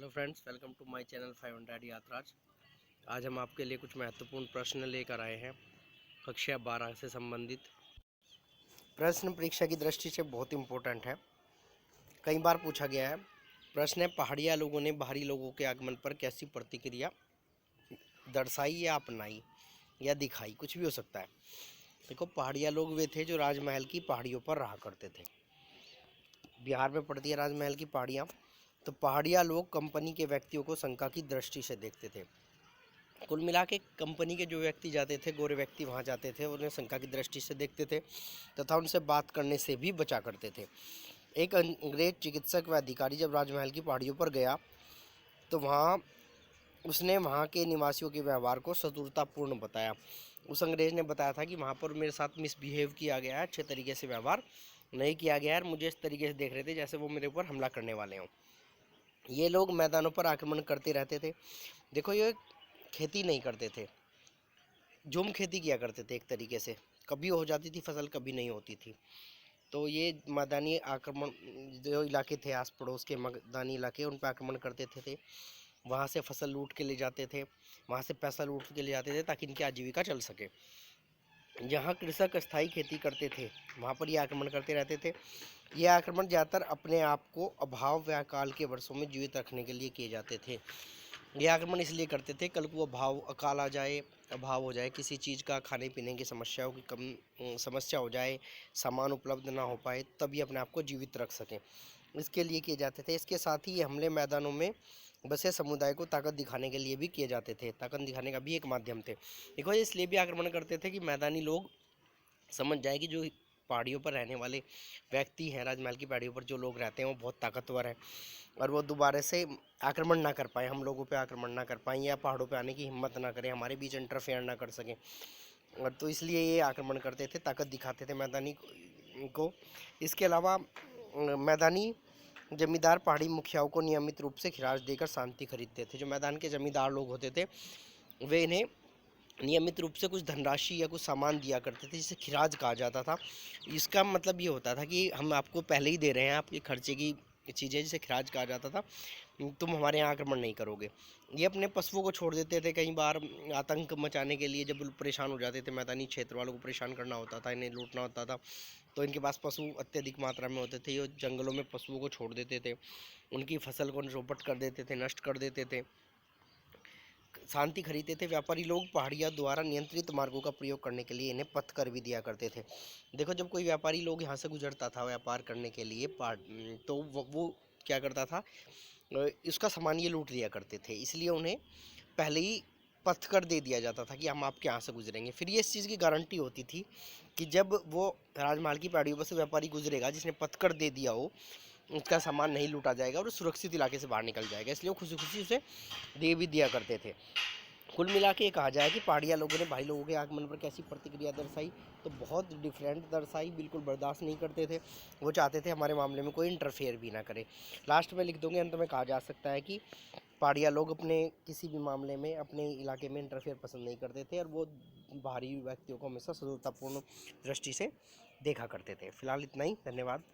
Hello friends, welcome to my channel 500 यात्राज। आज हम आपके लिए कुछ महत्वपूर्ण प्रश्न लेकर आए हैं कक्षा 12 से संबंधित। प्रश्न परीक्षा की दृष्टि से बहुत इम्पोर्टेंट है, कई बार पूछा गया है। प्रश्न है, पहाड़िया लोगों ने बाहरी लोगों के आगमन पर कैसी प्रतिक्रिया दर्शाई या अपनाई या दिखाई, कुछ भी हो सकता है। देखो, पहाड़िया लोग वे थे जो राजमहल की पहाड़ियों पर रहा करते थे। बिहार में पड़ती है राजमहल की पहाड़ियाँ। तो पहाड़िया लोग कंपनी के व्यक्तियों को शंका की दृष्टि से देखते थे। कुल मिला के कंपनी के जो व्यक्ति जाते थे, गोरे व्यक्ति वहाँ जाते थे, उन्हें शंका की दृष्टि से देखते थे तथा उनसे बात करने से भी बचा करते थे। एक अंग्रेज चिकित्सक व अधिकारी जब राजमहल की पहाड़ियों पर गया तो उसने वहाँ के निवासियों के व्यवहार को शत्रुतापूर्ण बताया। उस अंग्रेज ने बताया था कि वहाँ पर मेरे साथ मिसबिहेव किया गया है, अच्छे तरीके से व्यवहार नहीं किया गया है, मुझे इस तरीके से देख रहे थे जैसे वो मेरे ऊपर हमला करने वाले हों। ये लोग मैदानों पर आक्रमण करते रहते थे। देखो, ये खेती नहीं करते थे, झूम खेती किया करते थे। एक तरीके से कभी हो जाती थी फसल, कभी नहीं होती थी। तो ये मैदानी आक्रमण, जो इलाके थे आस पड़ोस के मैदानी इलाके, उन पर आक्रमण करते थे। वहाँ से फसल लूट के ले जाते थे, वहाँ से पैसा लूट के ले जाते थे ताकि इनकी आजीविका चल सके। जहाँ कृषक स्थायी खेती करते थे वहाँ पर ये आक्रमण करते रहते थे। ये आक्रमण ज़्यादातर अपने आप को अभाव व अकाल के वर्षों में जीवित रखने के लिए किए जाते थे। ये आक्रमण इसलिए करते थे, कल को अभाव अकाल आ जाए, अभाव हो जाए, किसी चीज़ का खाने पीने की समस्याओं की समस्या हो जाए, सामान उपलब्ध ना हो पाए, तब ये अपने आप को जीवित रख सकें, इसके लिए किए जाते थे। इसके साथ ही ये हमले मैदानों में बसे समुदाय को ताकत दिखाने के लिए भी किए जाते थे, ताकत दिखाने का भी एक माध्यम थे। देखो, ये इसलिए भी आक्रमण करते थे कि मैदानी लोग समझ जाए कि जो पहाड़ियों पर रहने वाले व्यक्ति हैं, राजमहल की पहाड़ियों पर जो लोग रहते हैं वो बहुत ताकतवर हैं, और वो दोबारा से आक्रमण ना कर पाए, हम लोगों पे आक्रमण ना कर पाएँ या पहाड़ों पे आने की हिम्मत ना करें, हमारे बीच इंटरफेयर ना कर सकें। और तो इसलिए ये आक्रमण करते थे, ताकत दिखाते थे मैदानी को। इसके अलावा मैदानी जमींदार पहाड़ी मुखियाओं को नियमित रूप से खिराज देकर शांति खरीदते थे। जो मैदान के जमींदार लोग होते थे वे इन्हें नियमित रूप से कुछ धनराशि या कुछ सामान दिया करते थे, जिसे खिराज कहा जाता था। इसका मतलब ये होता था कि हम आपको पहले ही दे रहे हैं आपके खर्चे की चीज़ें, जिसे खिराज कहा जाता था, तुम हमारे यहाँ आक्रमण नहीं करोगे। ये अपने पशुओं को छोड़ देते थे कई बार आतंक मचाने के लिए। जब परेशान हो जाते थे, मैदानी क्षेत्र वालों को परेशान करना होता था, इन्हें लूटना होता था, तो इनके पास पशु अत्यधिक मात्रा में होते थे। ये जंगलों में पशुओं को छोड़ देते थे, उनकी फसल को चौपट कर देते थे, नष्ट कर देते थे, शांति खरीदते थे। व्यापारी लोग पहाड़ियों द्वारा नियंत्रित मार्गों का प्रयोग करने के लिए इन्हें पथ कर भी दिया करते थे। देखो, जब कोई व्यापारी लोग यहाँ से गुजरता था व्यापार करने के लिए, तो वो क्या करता था, इसका सामान ये लूट लिया करते थे। इसलिए उन्हें पहले ही पथकर दे दिया जाता था कि हम आपके यहाँ से गुजरेंगे। फिर ये इस चीज़ की गारंटी होती थी कि जब वो राजमहल की पहाड़ियों पर से व्यापारी गुजरेगा जिसने पथकर दे दिया हो, उसका सामान नहीं लूटा जाएगा और सुरक्षित इलाके से बाहर निकल जाएगा। इसलिए वो खुशी खुशी उसे दे भी दिया करते थे। कुल मिला के ये कहा जाए कि पहाड़िया लोगों ने भाई लोगों के आगमन पर कैसी प्रतिक्रिया दर्शाई, तो बहुत डिफरेंट दर्शाई, बिल्कुल बर्दाश्त नहीं करते थे। वो चाहते थे हमारे मामले में कोई इंटरफेयर भी ना करे। लास्ट में लिख दूंगे, अंत में कहा जा सकता है कि पहाड़िया लोग अपने किसी भी मामले में अपने इलाके में इंटरफेयर पसंद नहीं करते थे, और वो बाहरी व्यक्तियों को हमेशा सदुरतापूर्ण दृष्टि से देखा करते थे। फिलहाल इतना ही, धन्यवाद।